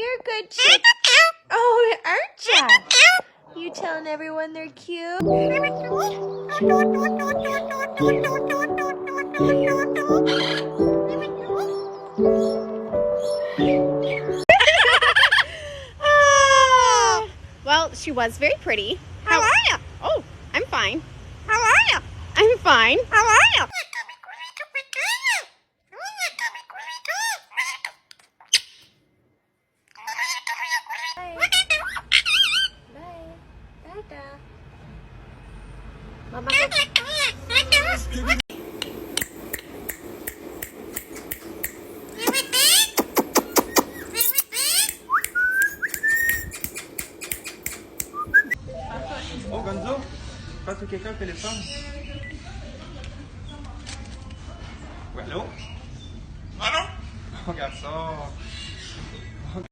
You're a good chick. Oh, aren't ya? You telling everyone they're cute? Well, she was very pretty. How are you? Oh, I'm fine. How are you? I'm fine. How are you? Mama, Oh, Gonzo, passe quelqu'un le téléphone. Oui, allô? Allô? Regarde ça.